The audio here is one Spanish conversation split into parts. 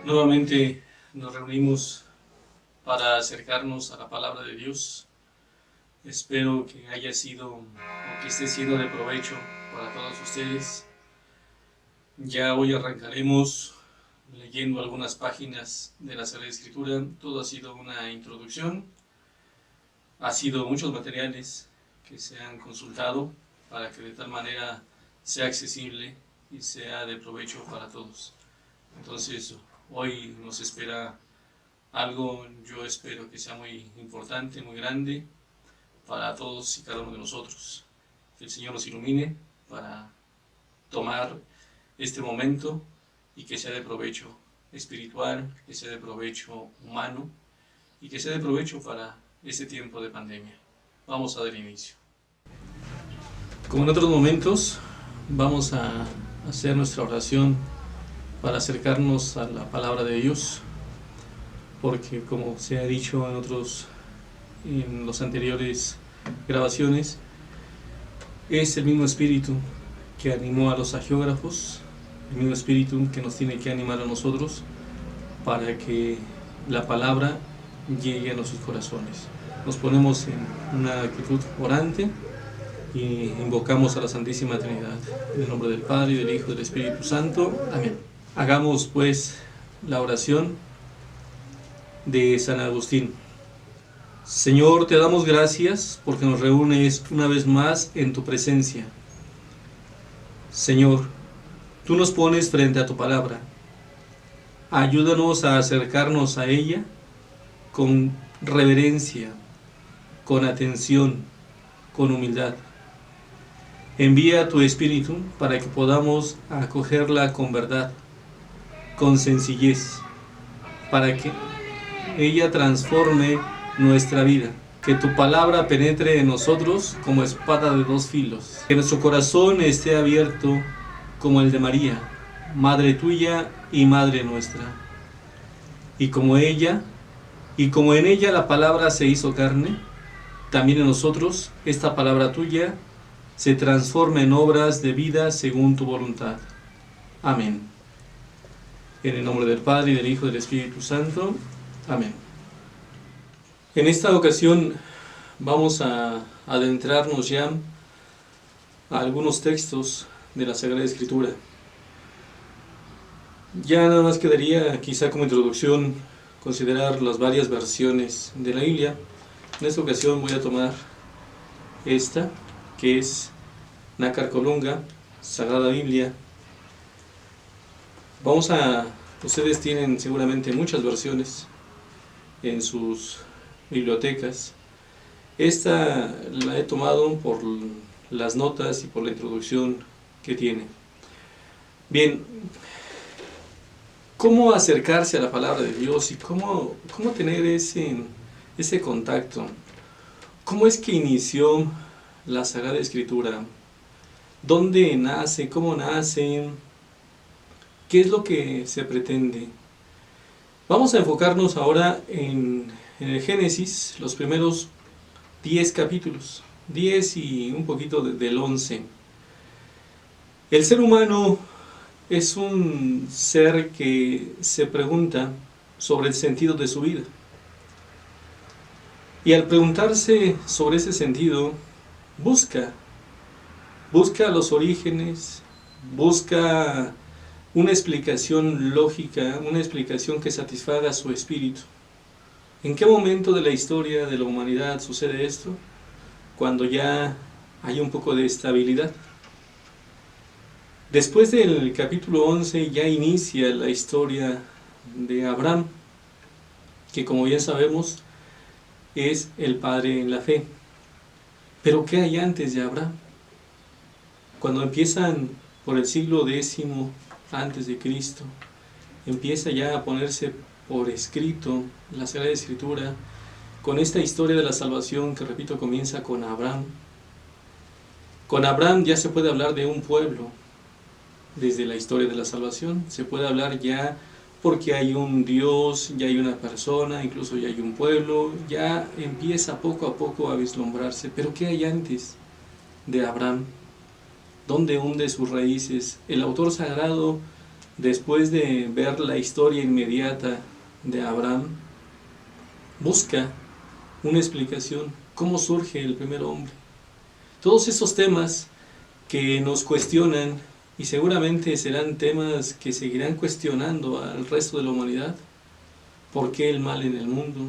Nuevamente nos reunimos para acercarnos a la palabra de Dios. Espero que haya sido o que esté siendo de provecho para todos ustedes. Ya hoy arrancaremos leyendo algunas páginas de la Sagrada Escritura. Todo ha sido una introducción. Ha sido muchos materiales que se han consultado para que de tal manera sea accesible y sea de provecho para todos. Entonces, hoy nos espera algo, yo espero que sea muy importante, muy grande para todos y cada uno de nosotros. Que el Señor nos ilumine para tomar este momento y que sea de provecho espiritual, que sea de provecho humano y que sea de provecho para este tiempo de pandemia. Vamos a dar inicio. Como en otros momentos, vamos a hacer nuestra oración para acercarnos a la palabra de Dios, porque como se ha dicho en las anteriores grabaciones, es el mismo espíritu que animó a los agiógrafos, el mismo espíritu que nos tiene que animar a nosotros para que la palabra llegue a nuestros corazones. Nos ponemos en una actitud orante y invocamos a la Santísima Trinidad. En el nombre del Padre, y del Hijo, y del Espíritu Santo. Amén. Hagamos pues la oración de San Agustín. Señor, te damos gracias porque nos reúnes una vez más en tu presencia. Señor, tú nos pones frente a tu palabra. Ayúdanos a acercarnos a ella con reverencia, con atención, con humildad. Envía tu Espíritu para que podamos acogerla con verdad, con sencillez, para que ella transforme nuestra vida. Que tu palabra penetre en nosotros como espada de dos filos. Que nuestro corazón esté abierto como el de María, Madre tuya y Madre nuestra. Y como en ella la palabra se hizo carne, también en nosotros esta palabra tuya se transforma en obras de vida según tu voluntad. Amén. En el nombre del Padre, y del Hijo, y del Espíritu Santo. Amén. En esta ocasión vamos a adentrarnos ya a algunos textos de la Sagrada Escritura. Ya nada más quedaría, quizá como introducción, considerar las varias versiones de la Biblia. En esta ocasión voy a tomar esta, que es Nácar Colunga, Sagrada Biblia. Ustedes tienen seguramente muchas versiones en sus bibliotecas. Esta la he tomado por las notas y por la introducción que tiene. Bien, ¿cómo acercarse a la palabra de Dios y cómo tener ese contacto? ¿Cómo es que inició la Sagrada Escritura? ¿Dónde nace? ¿Cómo nace? ¿Qué es lo que se pretende? Vamos a enfocarnos ahora en el Génesis, los primeros 10 capítulos, 10 y un poquito del 11. El ser humano es un ser que se pregunta sobre el sentido de su vida. Y al preguntarse sobre ese sentido, busca los orígenes, busca una explicación lógica, una explicación que satisfaga su espíritu. ¿En qué momento de la historia de la humanidad sucede esto? Cuando ya hay un poco de estabilidad. Después del capítulo 11 ya inicia la historia de Abraham, que como bien sabemos es el padre en la fe. Pero ¿qué hay antes de Abraham? Cuando empiezan por el siglo X antes de Cristo, empieza ya a ponerse por escrito la Sagrada Escritura con esta historia de la salvación que, repito, comienza con Abraham. Con Abraham ya se puede hablar de un pueblo. Desde la historia de la salvación se puede hablar ya porque hay un Dios, ya hay una persona, incluso ya hay un pueblo, ya empieza poco a poco a vislumbrarse. Pero ¿qué hay antes de Abraham? ¿Dónde hunde sus raíces? El autor sagrado después de ver la historia inmediata de Abraham, busca una explicación, cómo surge el primer hombre. Todos esos temas que nos cuestionan, y seguramente serán temas que seguirán cuestionando al resto de la humanidad. ¿Por qué el mal en el mundo?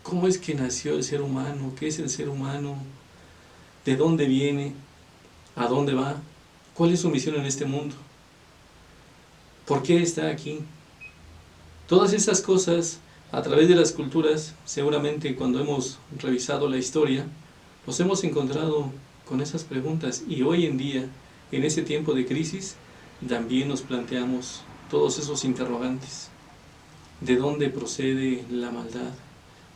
¿Cómo es que nació el ser humano? ¿Qué es el ser humano? ¿De dónde viene? ¿A dónde va? ¿Cuál es su misión en este mundo? ¿Por qué está aquí? Todas esas cosas, a través de las culturas, seguramente cuando hemos revisado la historia, nos hemos encontrado con esas preguntas, y hoy en día, en ese tiempo de crisis, también nos planteamos todos esos interrogantes. ¿De dónde procede la maldad?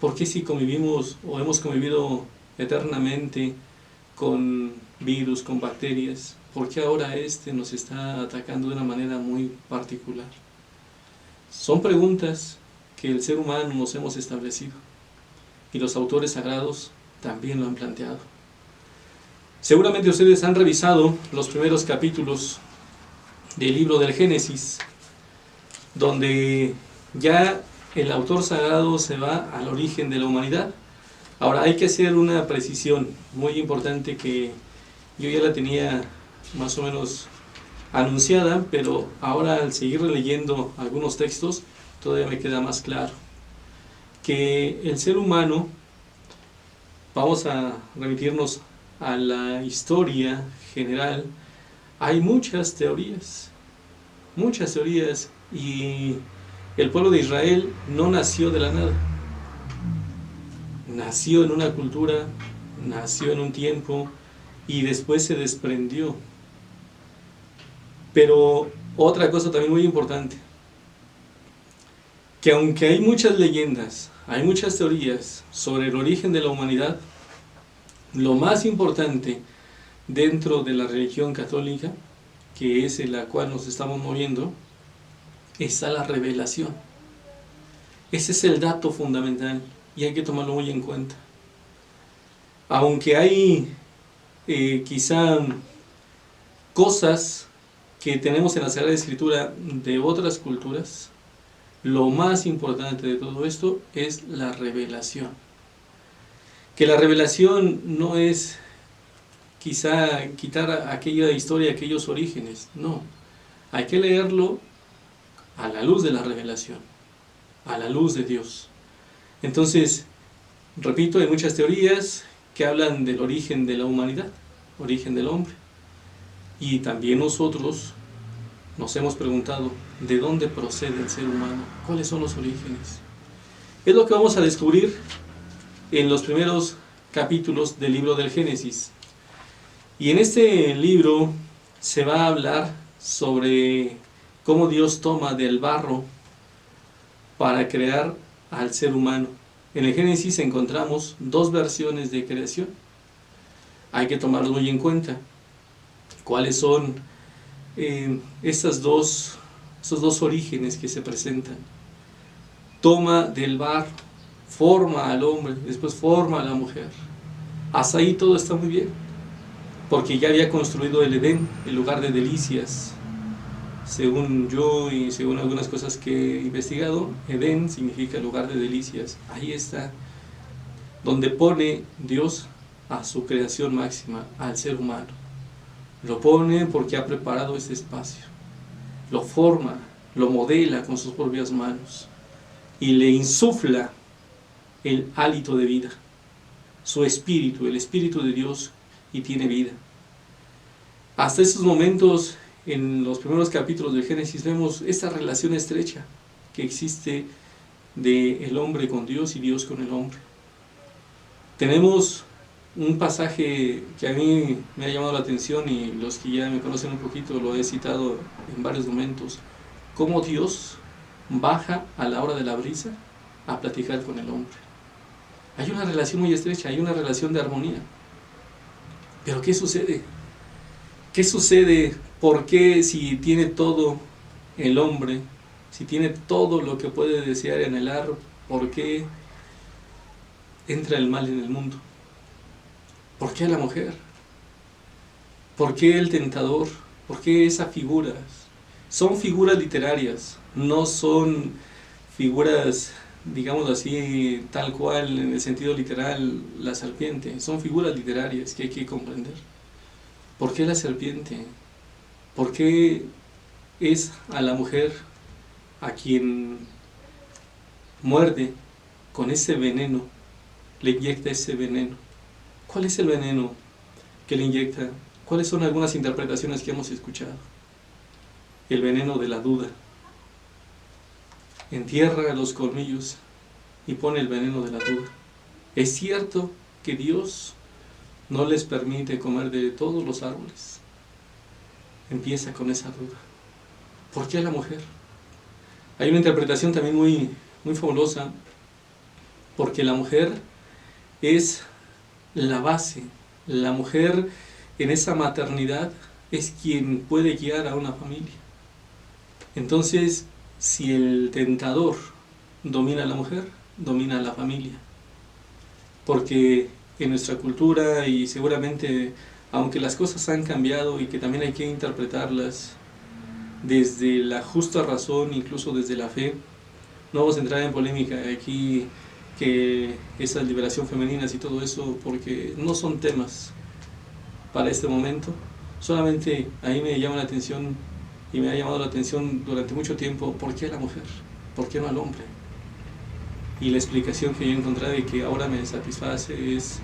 ¿Por qué si convivimos o hemos convivido eternamente con virus, con bacterias, por qué ahora nos está atacando de una manera muy particular? Son preguntas que el ser humano nos hemos establecido, y los autores sagrados también lo han planteado. Seguramente ustedes han revisado los primeros capítulos del libro del Génesis, donde ya el autor sagrado se va al origen de la humanidad. Ahora hay que hacer una precisión muy importante que yo ya la tenía más o menos anunciada, pero ahora al seguir leyendo algunos textos todavía me queda más claro que el ser humano, vamos a remitirnos a la historia general, hay muchas teorías, y el pueblo de Israel no nació de la nada, nació en una cultura, nació en un tiempo y después se desprendió. Pero otra cosa también muy importante, que aunque hay muchas leyendas, hay muchas teorías sobre el origen de la humanidad, lo más importante dentro de la religión católica, que es en la cual nos estamos moviendo, está la revelación. Ese es el dato fundamental y hay que tomarlo muy en cuenta. Aunque hay quizá cosas que tenemos en la Sagrada Escritura de otras culturas, lo más importante de todo esto es la revelación. Que la revelación no es quizá quitar aquella historia, aquellos orígenes, no. Hay que leerlo a la luz de la revelación, a la luz de Dios. Entonces, repito, hay muchas teorías que hablan del origen de la humanidad, origen del hombre. Y también nosotros nos hemos preguntado, ¿de dónde procede el ser humano? ¿Cuáles son los orígenes? Es lo que vamos a descubrir en los primeros capítulos del libro del Génesis. Y en este libro se va a hablar sobre cómo Dios toma del barro para crear al ser humano. En el Génesis encontramos dos versiones de creación. Hay que tomarlo muy en cuenta. ¿Cuáles son esos dos orígenes que se presentan? Toma del barro, forma al hombre, después forma a la mujer. Hasta ahí todo está muy bien, porque ya había construido el Edén, el lugar de delicias. Según yo y según algunas cosas que he investigado, Edén significa lugar de delicias. Ahí está, donde pone Dios a su creación máxima, al ser humano. Lo pone porque ha preparado este espacio. Lo forma, lo modela con sus propias manos y le insufla el hálito de vida, su espíritu, el espíritu de Dios, y tiene vida. Hasta estos momentos, en los primeros capítulos del Génesis, vemos esta relación estrecha que existe del hombre con Dios y Dios con el hombre. Tenemos un pasaje que a mí me ha llamado la atención, y los que ya me conocen un poquito lo he citado en varios momentos, cómo Dios baja a la hora de la brisa a platicar con el hombre. Hay una relación muy estrecha, hay una relación de armonía. Pero ¿qué sucede? ¿Qué sucede? ¿Por qué, si tiene todo el hombre, si tiene todo lo que puede desear y anhelar, por qué entra el mal en el mundo? ¿Por qué a la mujer? ¿Por qué el tentador? ¿Por qué esa figura? son figuras literarias, no son figuras, digamos así, tal cual en el sentido literal la serpiente, son figuras literarias que hay que comprender. ¿Por qué la serpiente? ¿Por qué es a la mujer a quien muerde con ese veneno, le inyecta ese veneno? ¿Cuál es el veneno que le inyecta? ¿Cuáles son algunas interpretaciones que hemos escuchado? El veneno de la duda. Entierra los colmillos y pone el veneno de la duda. ¿Es cierto que Dios no les permite comer de todos los árboles? Empieza con esa duda. ¿Por qué la mujer? Hay una interpretación también muy fabulosa, porque la mujer es la base. La mujer en esa maternidad es quien puede guiar a una familia. Entonces, si el tentador domina a la mujer, domina a la familia. Porque en nuestra cultura, y seguramente, aunque las cosas han cambiado y que también hay que interpretarlas desde la justa razón, incluso desde la fe, no vamos a entrar en polémica aquí, que esa liberación femenina y todo eso, porque no son temas para este momento. Solamente ahí me llama la atención, y me ha llamado la atención durante mucho tiempo, ¿por qué la mujer? ¿Por qué no al hombre? Y la explicación que yo he encontrado y que ahora me satisface es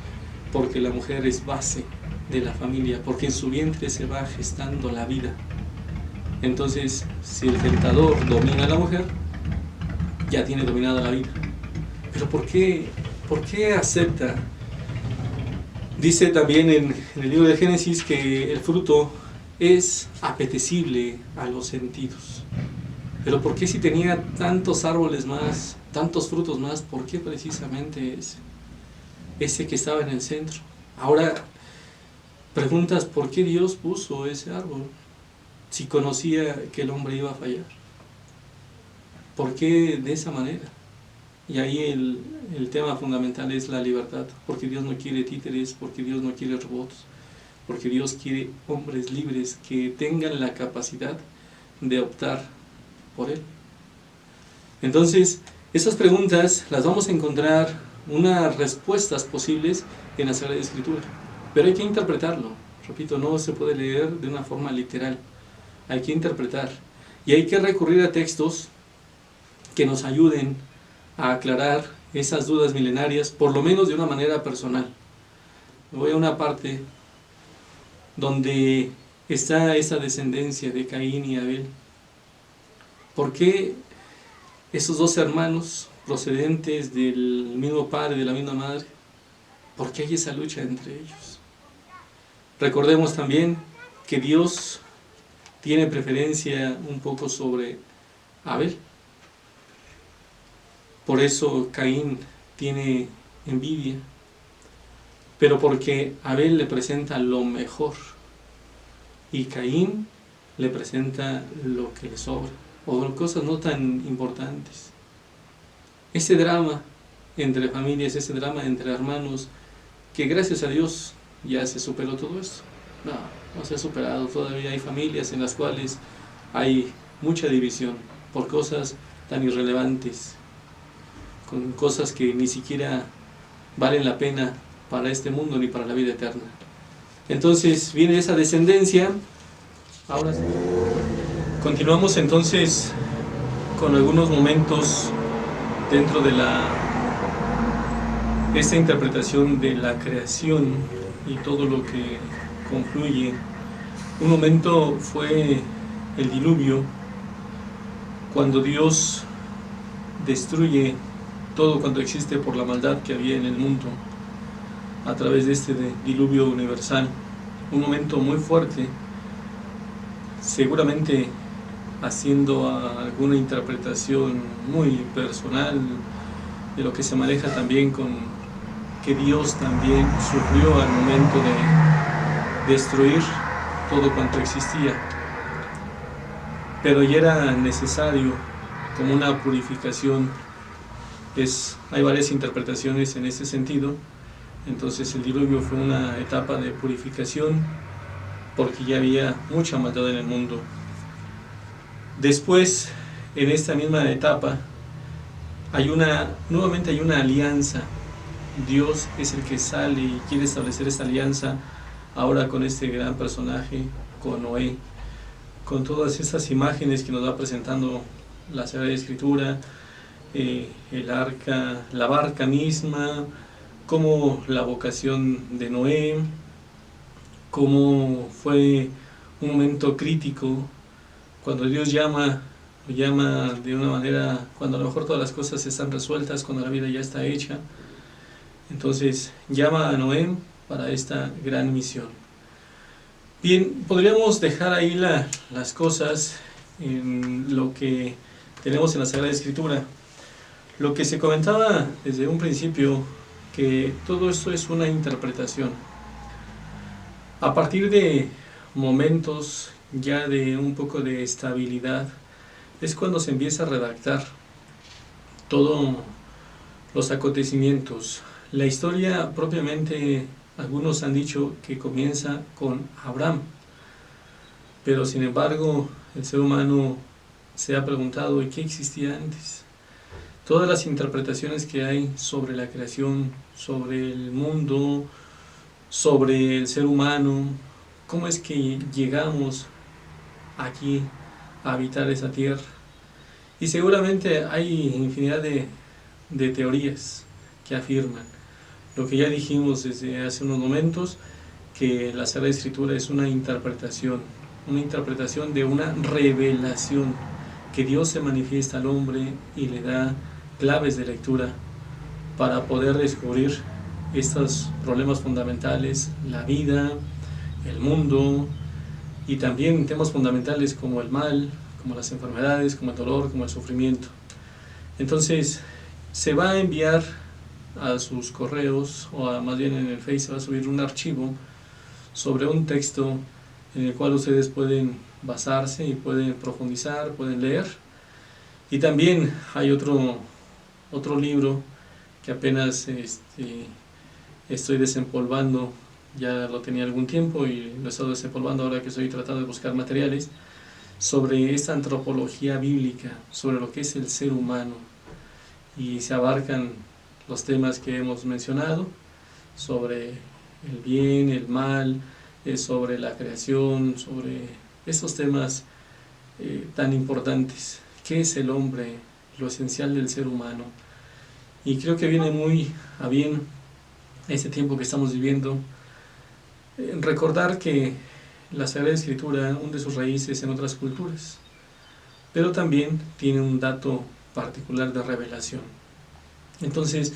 porque la mujer es base de la familia, porque en su vientre se va gestando la vida. Entonces, si el tentador domina a la mujer, ya tiene dominada la vida. Pero ¿por qué acepta? Dice también en el libro de Génesis que el fruto es apetecible a los sentidos. Pero ¿por qué si tenía tantos árboles más, tantos frutos más, por qué precisamente ese que estaba en el centro? Ahora preguntas, ¿por qué Dios puso ese árbol si conocía que el hombre iba a fallar? ¿Por qué de esa manera? Y ahí el tema fundamental es la libertad, porque Dios no quiere títeres, porque Dios no quiere robots, porque Dios quiere hombres libres que tengan la capacidad de optar por Él. Entonces, esas preguntas las vamos a encontrar unas respuestas posibles en la Sagrada Escritura, pero hay que interpretarlo. Repito, no se puede leer de una forma literal, hay que interpretar y hay que recurrir a textos que nos ayuden a aclarar esas dudas milenarias, por lo menos de una manera personal. Voy a una parte donde está esa descendencia de Caín y Abel. ¿Por qué esos dos hermanos procedentes del mismo padre, de la misma madre? ¿Por qué hay esa lucha entre ellos? Recordemos también que Dios tiene preferencia un poco sobre Abel. Por eso Caín tiene envidia, pero porque Abel le presenta lo mejor y Caín le presenta lo que le sobra, o cosas no tan importantes. Ese drama entre familias, ese drama entre hermanos, que gracias a Dios ya se superó todo esto. No se ha superado, todavía hay familias en las cuales hay mucha división por cosas tan irrelevantes, con cosas que ni siquiera valen la pena para este mundo ni para la vida eterna. Entonces viene esa descendencia. Ahora continuamos entonces con algunos momentos dentro de esta interpretación de la creación y todo lo que concluye. Un momento fue el diluvio, cuando Dios destruye todo cuanto existe por la maldad que había en el mundo a través de este diluvio universal. Un momento muy fuerte, seguramente haciendo alguna interpretación muy personal de lo que se maneja también con que Dios también sufrió al momento de destruir todo cuanto existía, pero ya era necesario como una purificación. Hay varias interpretaciones en ese sentido. Entonces el diluvio fue una etapa de purificación porque ya había mucha maldad en el mundo. Después, en esta misma etapa, nuevamente hay una alianza. Dios es el que sale y quiere establecer esta alianza ahora con este gran personaje, con Noé, con todas estas imágenes que nos va presentando la Sagrada Escritura, el arca, la barca misma, como la vocación de Noé, cómo fue un momento crítico cuando Dios lo llama de una manera, cuando a lo mejor todas las cosas están resueltas, cuando la vida ya está hecha. Entonces llama a Noé para esta gran misión. Bien, podríamos dejar ahí las cosas en lo que tenemos en la Sagrada Escritura. Lo que se comentaba desde un principio, que todo esto es una interpretación. A partir de momentos ya de un poco de estabilidad, es cuando se empieza a redactar todos los acontecimientos. La historia propiamente, algunos han dicho que comienza con Abraham, pero sin embargo el ser humano se ha preguntado ¿y qué existía antes? Todas las interpretaciones que hay sobre la creación, sobre el mundo, sobre el ser humano, cómo es que llegamos aquí a habitar esa tierra. Y seguramente hay infinidad de teorías que afirman lo que ya dijimos desde hace unos momentos, que la Sagrada Escritura es una interpretación de una revelación, que Dios se manifiesta al hombre y le da claves de lectura para poder descubrir estos problemas fundamentales, la vida, el mundo, y también temas fundamentales como el mal, como las enfermedades, como el dolor, como el sufrimiento. Entonces se va a enviar a sus correos, más bien en el Face se va a subir un archivo sobre un texto en el cual ustedes pueden basarse y pueden profundizar, pueden leer. Y también hay otro libro que apenas estoy desempolvando, ya lo tenía algún tiempo y lo he estado desempolvando ahora que estoy tratando de buscar materiales sobre esta antropología bíblica, sobre lo que es el ser humano, y se abarcan los temas que hemos mencionado sobre el bien, el mal, sobre la creación, sobre estos temas tan importantes. ¿Qué es el hombre? Lo esencial del ser humano. Y creo que viene muy a bien este tiempo que estamos viviendo, recordar que la Sagrada Escritura hunde sus raíces en otras culturas, pero también tiene un dato particular de revelación. Entonces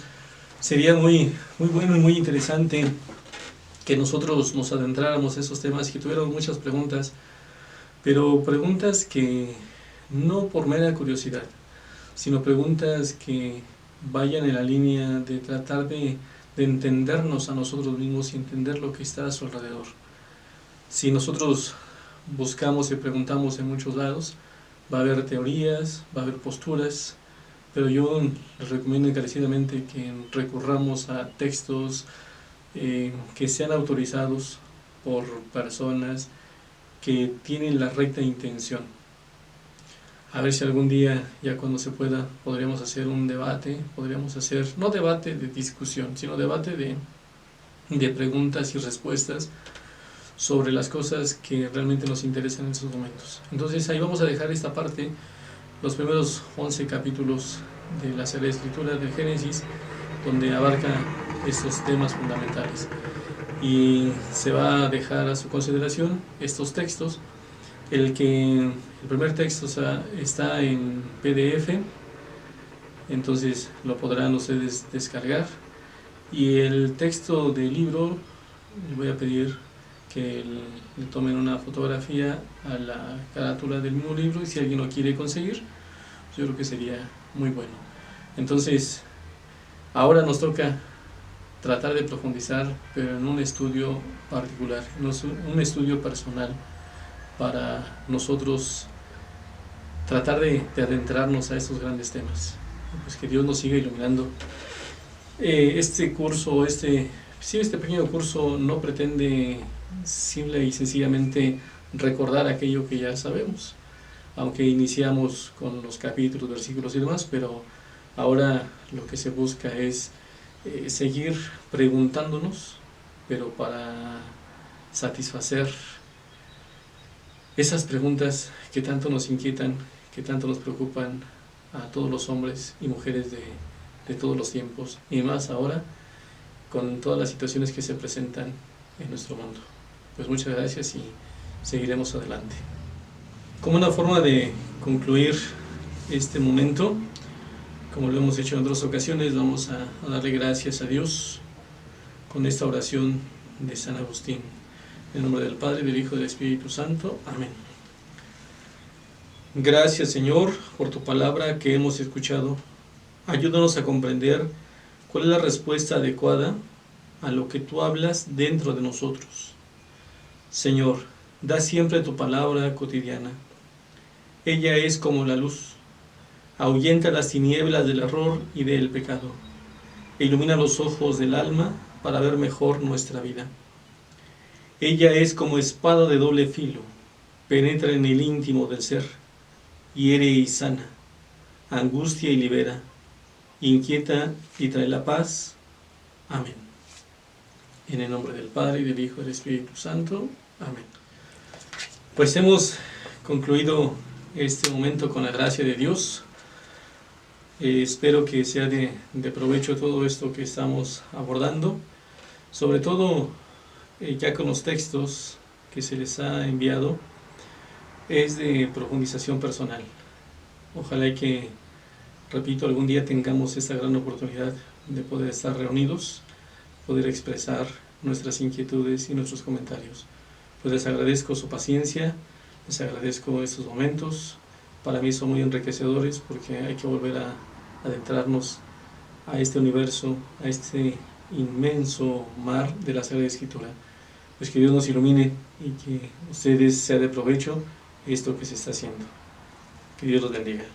sería muy bueno y muy interesante que nosotros nos adentráramos en esos temas y que tuviéramos muchas preguntas, pero preguntas que no por mera curiosidad, sino preguntas que vayan en la línea de tratar de entendernos a nosotros mismos y entender lo que está a su alrededor. Si nosotros buscamos y preguntamos en muchos lados, va a haber teorías, va a haber posturas, pero yo les recomiendo encarecidamente que recurramos a textos que sean autorizados por personas que tienen la recta intención. A ver si algún día, ya cuando se pueda, podríamos hacer un debate, podríamos hacer, no debate de discusión, sino debate de preguntas y respuestas sobre las cosas que realmente nos interesan en estos momentos. Entonces ahí vamos a dejar esta parte, los primeros 11 capítulos de la Sagrada Escritura del Génesis, donde abarca estos temas fundamentales. Y se va a dejar a su consideración estos textos. El primer texto está en PDF, entonces lo podrán ustedes descargar. Y el texto del libro, les voy a pedir que le tomen una fotografía a la carátula del mismo libro, y si alguien lo quiere conseguir, yo creo que sería muy bueno. Entonces, ahora nos toca tratar de profundizar, pero en un estudio particular, un estudio personal, para nosotros tratar de adentrarnos a estos grandes temas. Pues que Dios nos siga iluminando. Este curso, este pequeño curso no pretende simple y sencillamente recordar aquello que ya sabemos. aunque iniciamos con los capítulos, versículos y demás, pero ahora lo que se busca es seguir preguntándonos, pero para satisfacer esas preguntas que tanto nos inquietan, que tanto nos preocupan a todos los hombres y mujeres de todos los tiempos, y más ahora con todas las situaciones que se presentan en nuestro mundo. Pues muchas gracias y seguiremos adelante. Como una forma de concluir este momento, como lo hemos hecho en otras ocasiones, vamos a darle gracias a Dios con esta oración de San Agustín. En el nombre del Padre, del Hijo y del Espíritu Santo. Amén. Gracias, Señor, por tu palabra que hemos escuchado. Ayúdanos a comprender cuál es la respuesta adecuada a lo que tú hablas dentro de nosotros. Señor, da siempre tu palabra cotidiana. Ella es como la luz. Ahuyenta las tinieblas del error y del pecado. E ilumina los ojos del alma para ver mejor nuestra vida. Ella es como espada de doble filo, penetra en el íntimo del ser, hiere y sana, angustia y libera, inquieta y trae la paz. Amén. En el nombre del Padre, y del Hijo y del Espíritu Santo. Amén. Pues hemos concluido este momento con la gracia de Dios. Espero que sea de provecho todo esto que estamos abordando, sobre todo ya con los textos que se les ha enviado, es de profundización personal. Ojalá que, repito, algún día tengamos esta gran oportunidad de poder estar reunidos, poder expresar nuestras inquietudes y nuestros comentarios. Pues les agradezco su paciencia, les agradezco estos momentos. Para mí son muy enriquecedores porque hay que volver a adentrarnos a este universo, a este inmenso mar de la Sagrada Escritura. Pues que Dios nos ilumine y que ustedes sea de provecho esto que se está haciendo. Que Dios los bendiga.